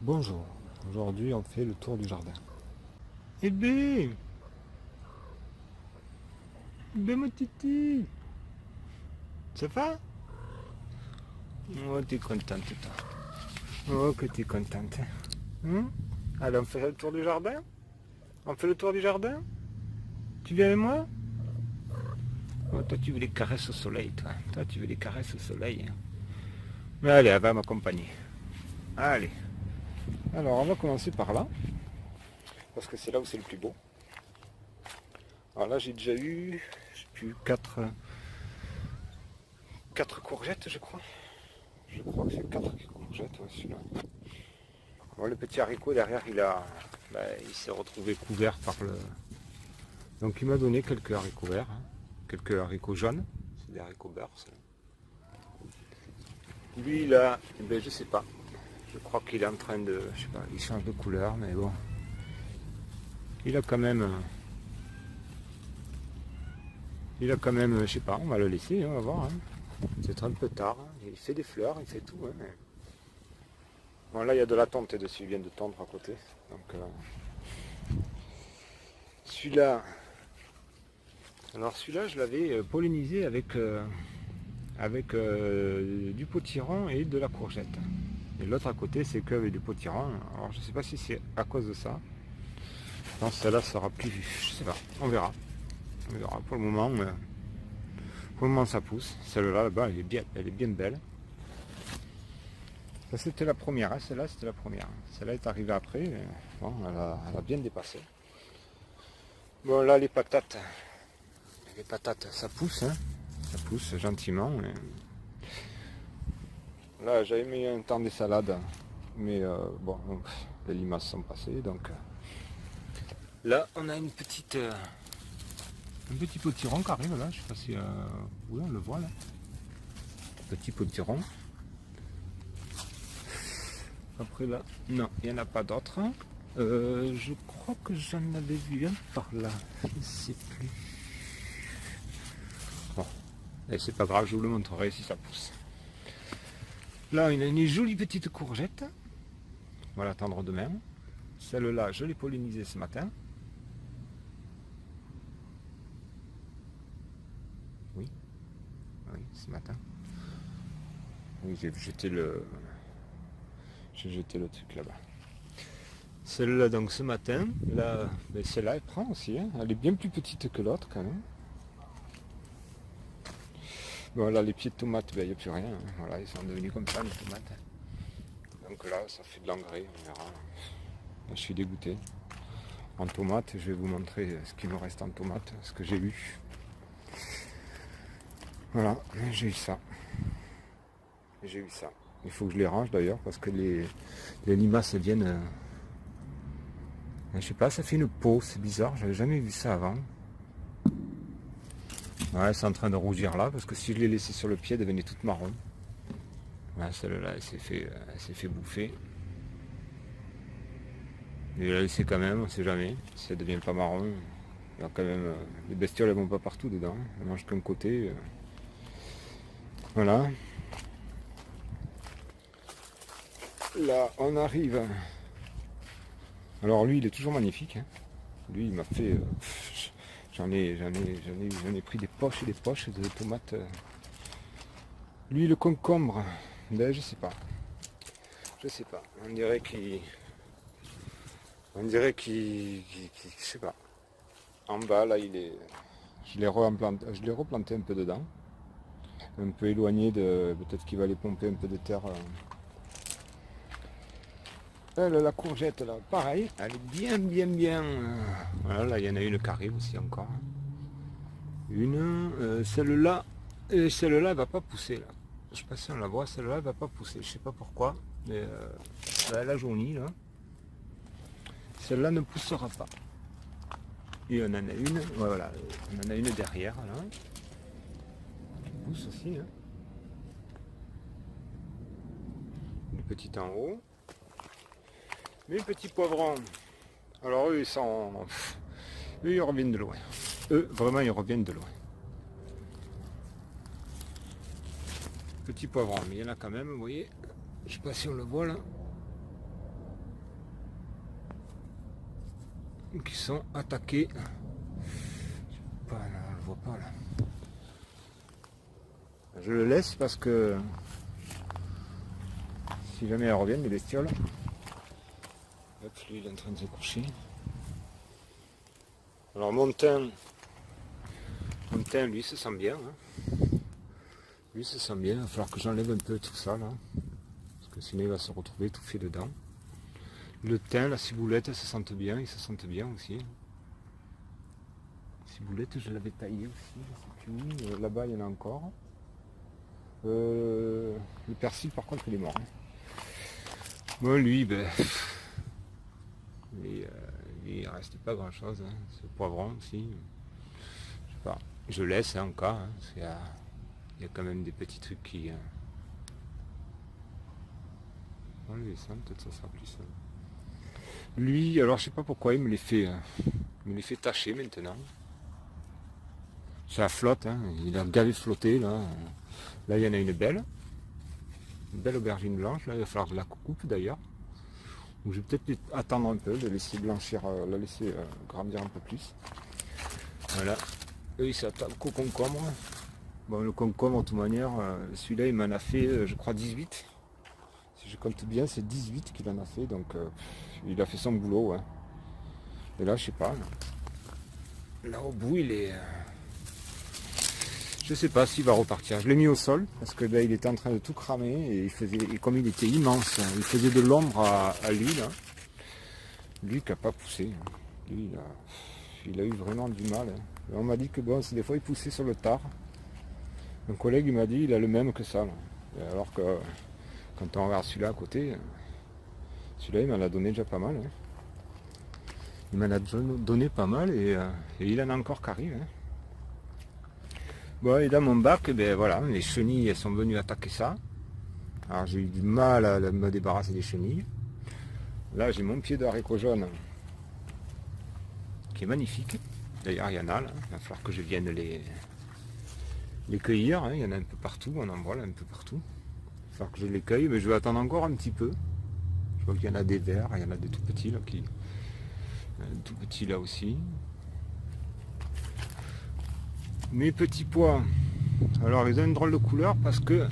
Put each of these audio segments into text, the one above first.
Bonjour, aujourd'hui on fait le tour du jardin. Eh bien, mon titi, ça va? Oh, t'es contente toi. Oh, que t'es contente. Hein. Allez, on fait le tour du jardin? On fait le tour du jardin? Tu viens avec moi? Oh, toi tu veux les caresses au soleil, toi. Toi tu veux les caresses au soleil. Hein. Mais allez, elle va m'accompagner. Allez. Alors on va commencer par là, parce que c'est là où c'est le plus beau. Alors là j'ai déjà eu, je sais plus, 4 courgettes je crois. Je crois que c'est 4 courgettes, ouais, celui-là. Bon, le petit haricot derrière, il s'est retrouvé couvert par le. Donc il m'a donné quelques haricots verts, hein, quelques haricots jaunes. C'est des haricots beurre. Lui, là, je sais pas. Je crois qu'il est en train de. Je sais pas, il change de couleur, mais bon. Il a quand même. Je sais pas, on va le laisser, hein, on va voir. Hein. C'est un peu tard. Hein. Il fait des fleurs, il fait tout. Hein, mais... Bon, là, il y a de la tonte dessus, il vient de tondre à côté. Donc, celui-là. Alors celui-là, je l'avais pollinisé avec du potiron et de la courgette. Et l'autre à côté, c'est qu'avec du potiron. Alors je ne sais pas si c'est à cause de ça. Je pense que celle-là sera plus... Je sais pas, on verra. On verra. Pour le moment ça pousse. Celle-là, là-bas, elle est bien belle. Ça c'était la première, hein. Celle-là c'était la première. Celle-là est arrivée après, mais bon, elle a bien dépassé. Bon là les patates ça pousse, hein. Ça pousse gentiment. Là, j'avais mis un temps des salades, mais bon, les limaces sont passées, donc là, on a un petit potiron qui arrive là. Je sais pas si, oui, on le voit là. Petit potiron. Après là, non, il n'y en a pas d'autres. Je crois que j'en avais vu un par là. Je ne sais plus. Bon, et c'est pas grave, je vous le montrerai si ça pousse. Là, il a une jolie petite courgette. On va l'attendre demain. Celle-là, je l'ai pollinisée ce matin. Oui, oui, ce matin. Oui, j'ai jeté le truc là-bas. Celle-là, donc ce matin, là, ben, celle-là, elle prend aussi. Hein. Elle est bien plus petite que l'autre quand même. Bon, là, les pieds de tomates, il n'y a plus rien. Hein. Voilà, ils sont devenus comme ça, les tomates. Donc là, ça fait de l'engrais, on verra. Là, je suis dégoûté. En tomates, je vais vous montrer ce qu'il me reste en tomates, ce que j'ai eu. Voilà, j'ai eu ça. J'ai eu ça. Il faut que je les range d'ailleurs parce que les limaces viennent. Je sais pas, ça fait une peau, c'est bizarre, j'avais jamais vu ça avant. Ouais, c'est en train de rougir là parce que si je l'ai laissé sur le pied, elle devenait toute marron. Ouais, celle-là, elle s'est fait bouffer. Je vais la laisser quand même, on sait jamais. Si elle devient pas marron, il y a quand même. Les bestioles elles vont pas partout dedans. Elles mangent qu'un côté. Voilà. Là, on arrive. Alors lui, il est toujours magnifique. Hein. Lui, il m'a fait. J'en ai pris des poches et des poches de tomates. Lui, le concombre, ben je sais pas. Je sais pas. Je sais pas. En bas, là, il est. Je l'ai replanté un peu dedans. Un peu éloigné de. Peut-être qu'il va aller pomper un peu de terre. La courgette là, pareil, elle est bien. Voilà, là il y en a une qui arrive aussi encore. Celle-là, et celle-là elle va pas pousser là. Je sais pas si on la voit, celle-là elle va pas pousser, je sais pas pourquoi, mais elle a jauni là. Celle-là ne poussera pas. Et on en a une, voilà, on en a une derrière là. Qui pousse aussi. Hein. Une petite en haut. Mes petits poivrons. Alors eux ils sont. Eux ils reviennent de loin. Eux vraiment ils reviennent de loin. Petit poivron, mais il y en a quand même, vous voyez. Je sais pas si on le voit là. qui sont attaqués. Pas là, je le vois pas là. Je le laisse parce que si jamais elles reviennent, les bestioles. Hop, lui il est en train de se coucher. Alors mon teint, lui se sent bien. Hein. Lui se sent bien, il va falloir que j'enlève un peu tout ça là. Parce que sinon il va se retrouver tout fait dedans. Le thym, la ciboulette, elles se sentent bien, ils se sentent bien aussi. La ciboulette, je l'avais taillée aussi, je sais plus. Là-bas, il y en a encore. Le persil, par contre, il est mort. Hein. Bon, lui, ben, il reste pas grand-chose. Hein. C'est poivron aussi. Je sais pas. Je laisse hein, encore. Hein. Il y a quand même des petits trucs qui... On les sent, peut-être ça sera plus simple. Lui, alors je sais pas pourquoi il me les fait tacher maintenant. Ça flotte, hein. Il a gavé flotter là. Là il y en a une belle aubergine blanche, là il va falloir que je la coupe d'ailleurs. Donc je vais peut-être attendre un peu, de laisser blanchir, la laisser grandir un peu plus. Voilà. Eux ils s'attaquent au concombre. Bon le concombre de toute manière, celui-là il m'en a fait je crois 18. Si je compte bien c'est 18 qu'il en a fait, donc il a fait son boulot. Hein. Et là je sais pas. Là au bout il est... Je sais pas s'il va repartir. Je l'ai mis au sol parce que ben, il était en train de tout cramer et comme il était immense, hein, il faisait de l'ombre à lui là. Lui qui n'a pas poussé. Hein. Lui il a eu vraiment du mal. Hein. Et on m'a dit que bon, des fois il poussait sur le tard. Un collègue il m'a dit il a le même que ça. Là. Alors que quand on regarde celui-là à côté, celui-là il m'en a donné déjà pas mal. Hein. Il m'en a donné pas mal et il en a encore qui arrive. Hein. Bon, et dans mon bac, ben voilà, les chenilles elles sont venues attaquer ça. Alors j'ai eu du mal à me débarrasser des chenilles. Là j'ai mon pied de haricot jaune qui est magnifique. D'ailleurs il y en a là, il va falloir que je vienne les cueillir. Hein. Il y en a un peu partout, on en voit là un peu partout. Il va falloir que je les cueille, mais je vais attendre encore un petit peu. Je vois qu'il y en a des verts, il y en a des tout petits là qui. Tout petits là aussi. Mes petits pois, alors ils ont une drôle de couleur parce que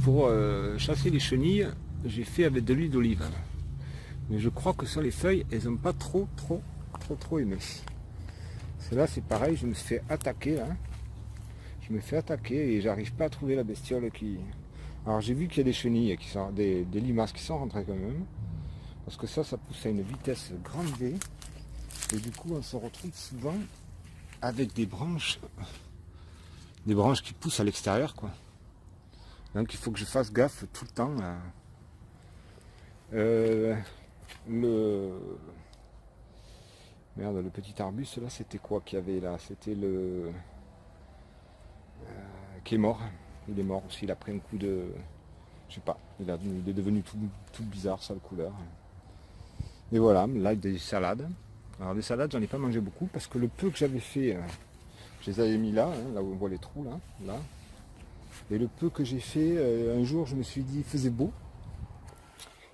pour chasser les chenilles, j'ai fait avec de l'huile d'olive. Mais je crois que sur les feuilles, elles n'ont pas trop aimé. Celle-là c'est pareil, je me suis fait attaquer. Hein. Je me fais attaquer et j'arrive pas à trouver la bestiole qui... Alors j'ai vu qu'il y a des chenilles, qui sont, des limaces qui sont rentrées quand même. Parce que ça pousse à une vitesse grande V. Et du coup on se retrouve souvent avec des branches qui poussent à l'extérieur quoi. Donc il faut que je fasse gaffe tout le temps. Merde, le petit arbuste là c'était quoi qu'il y avait là? C'était le qui est mort. Il est mort aussi, il a pris un coup de... Je sais pas, il est devenu tout bizarre ça, la couleur. Et voilà, là des salades. Alors des salades j'en ai pas mangé beaucoup parce que le peu que j'avais fait, je les avais mis là, hein, là où on voit les trous là. Et le peu que j'ai fait, un jour je me suis dit il faisait beau.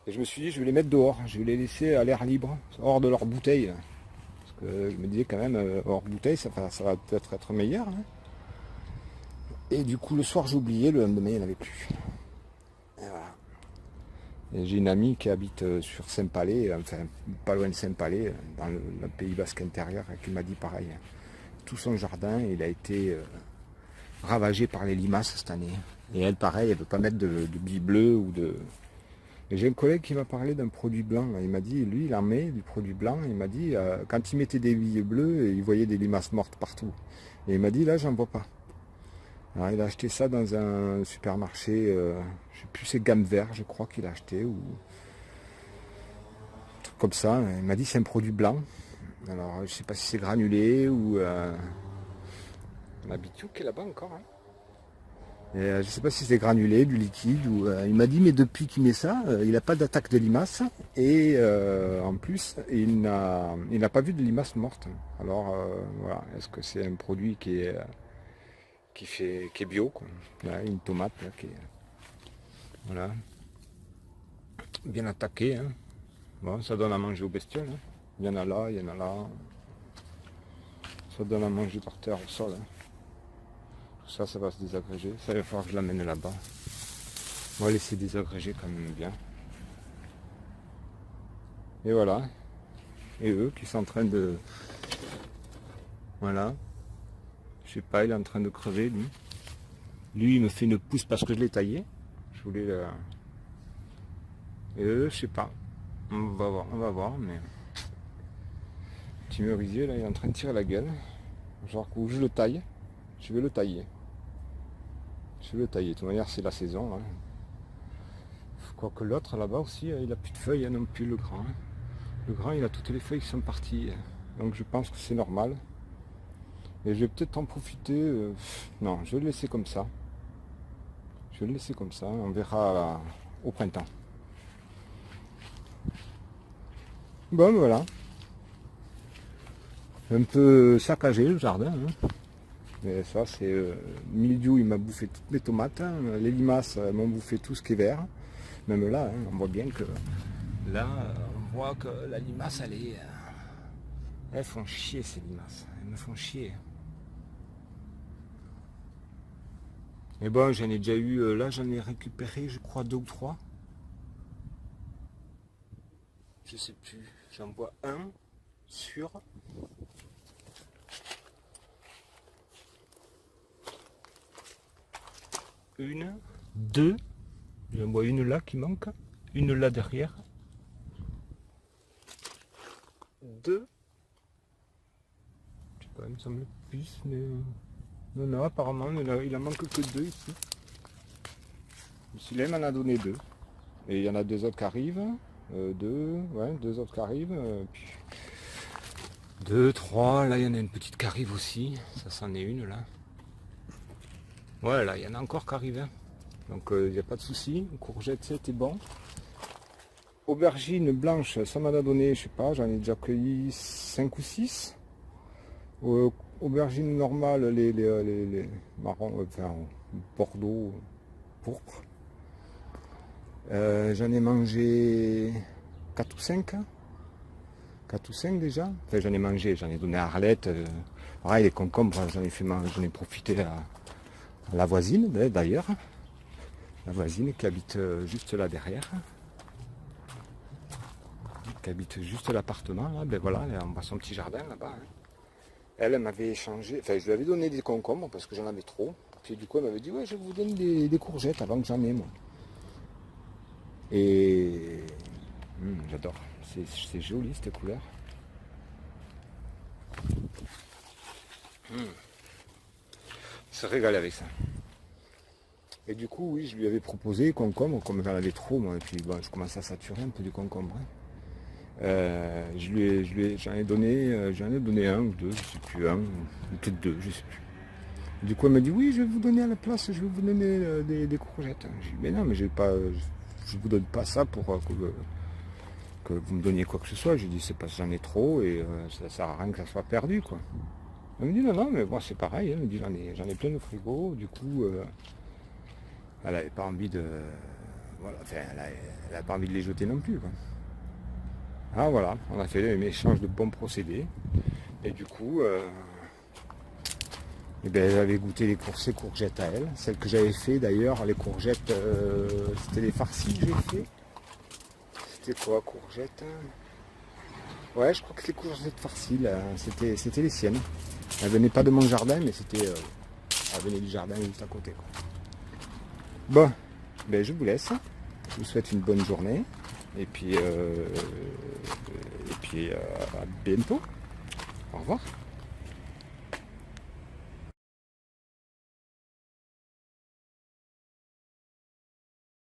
Et je me suis dit je vais les mettre dehors, je vais les laisser à l'air libre, hors de leur bouteille. Parce que je me disais quand même hors bouteille ça va peut-être être meilleur. Hein. Et du coup le soir j'ai oublié, le lendemain il n'y en avait plus. Et voilà. J'ai une amie qui habite sur Saint-Palais, enfin pas loin de Saint-Palais, dans le Pays Basque intérieur, qui m'a dit pareil. Tout son jardin, il a été ravagé par les limaces cette année. Et elle, pareil, elle ne veut pas mettre de billes bleues ou de... Et j'ai un collègue qui m'a parlé d'un produit blanc. Il m'a dit, lui, il en met du produit blanc. Il m'a dit, quand il mettait des billes bleues, il voyait des limaces mortes partout. Et il m'a dit, là, j'en vois pas. Alors il a acheté ça dans un supermarché, je sais plus, c'est Gamme Vert, je crois qu'il a acheté, ou un truc comme ça. Il m'a dit c'est un produit blanc. Alors je sais pas si c'est granulé ou la bitou qui est là-bas encore. Hein. Et, je sais pas si c'est granulé, du liquide, ou il m'a dit mais depuis qu'il met ça, il n'a pas d'attaque de limaces et en plus il n'a pas vu de limaces mortes. Alors voilà, est-ce que c'est un produit qui est bio, quoi. Là, une tomate là, qui est voilà, bien attaquée. Hein. Bon, ça donne à manger aux bestioles. Hein. Il y en a là, il y en a là. Ça donne à manger par terre au sol. Hein. Tout ça, ça va se désagréger. Ça va falloir que je l'amène là-bas. On va laisser désagréger quand même bien. Et voilà. Et eux qui sont en train de... Voilà. Je sais pas, il est en train de crever lui. Lui, il me fait une pousse parce que je l'ai taillé. Je voulais... Et eux, je sais pas. On va voir, mais... Petit merisier, là, il est en train de tirer la gueule. Genre où je le taille, je vais le tailler. Je vais le tailler. De toute manière, c'est la saison. Hein. Quoique l'autre, là-bas aussi, il a plus de feuilles, non plus le grand. Le grand, il a toutes les feuilles qui sont parties. Donc je pense que c'est normal. Et je vais peut-être en profiter. Non, je vais le laisser comme ça. Je vais le laisser comme ça. On verra au printemps. Bon, voilà. Un peu saccagé le jardin. Hein. Mais ça, c'est mildiou, il m'a bouffé toutes mes tomates. Hein. Les limaces m'ont bouffé tout ce qui est vert. Même là, hein, on voit bien que là, on voit que la limace, elle est... elles font chier ces limaces. Elles me font chier. Et bon, j'en ai déjà eu, là j'en ai récupéré, je crois, 2 ou 3. Je sais plus. J'en vois un sur... Une, 2. J'en vois une là qui manque. Une là derrière. 2. Je sais pas, il me semble plus, mais... Non, apparemment, il en manque que 2 ici. Celui-là, il m'en a donné 2. Et il y en a 2 autres qui arrivent. 2 autres qui arrivent. Puis 2, 3. Là, il y en a une petite qui arrive aussi. Ça, c'en est une, là. Ouais, là, il y en a encore qui arrivent. Hein. Donc, il n'y a pas de souci. Courgette, c'était bon. Aubergine blanche, ça m'en a donné, je sais pas, j'en ai déjà cueilli 5 ou 6. Aubergine normale, les marrons, enfin, bordeaux, pourpre. J'en ai mangé 4 ou 5. 4 ou 5 déjà. Enfin, j'en ai mangé, j'en ai donné à Arlette. Pareil, les concombres, j'en ai profité à la voisine, d'ailleurs. La voisine qui habite juste là derrière. Qui habite juste l'appartement, là. Ben voilà, on voit son petit jardin là-bas. Hein. Elle m'avait échangé, enfin, je lui avais donné des concombres parce que j'en avais trop. Puis du coup, elle m'avait dit, ouais, je vous donne des courgettes avant que j'en ai, moi. Et j'adore. C'est joli cette couleur. Se régaler avec ça. Et du coup, oui, je lui avais proposé concombre, comme j'en avais trop, moi, et puis bon, je commençais à saturer un peu du concombre. Hein. J'en ai donné un ou 2, je sais plus, un, ou peut-être 2, je sais plus. Du coup, elle m'a dit, oui, je vais vous donner à la place, je vais vous donner des courgettes. J'ai dit, mais non, mais je vous donne pas ça pour que vous me donniez quoi que ce soit. J'ai dit, c'est parce que j'en ai trop et ça sert à rien que ça soit perdu, quoi. Elle me dit, non, mais moi c'est pareil, elle me dit, j'en ai plein de frigo, du coup, elle n'avait pas envie de... Voilà, enfin, elle n'a pas envie de les jeter non plus, quoi. Ah voilà, on a fait un échange de bons procédés. Et du coup, j'avais goûté ces courgettes à elle. Celles que j'avais fait d'ailleurs, les courgettes, c'était les farcis que j'ai fait. C'était quoi, courgettes? Ouais, je crois que c'est les courgettes farcies, là, c'était les siennes. Elles venaient pas de mon jardin, mais elles venaient du jardin juste à côté, quoi. Bon, je vous laisse. Je vous souhaite une bonne journée. Et puis à bientôt. Au revoir.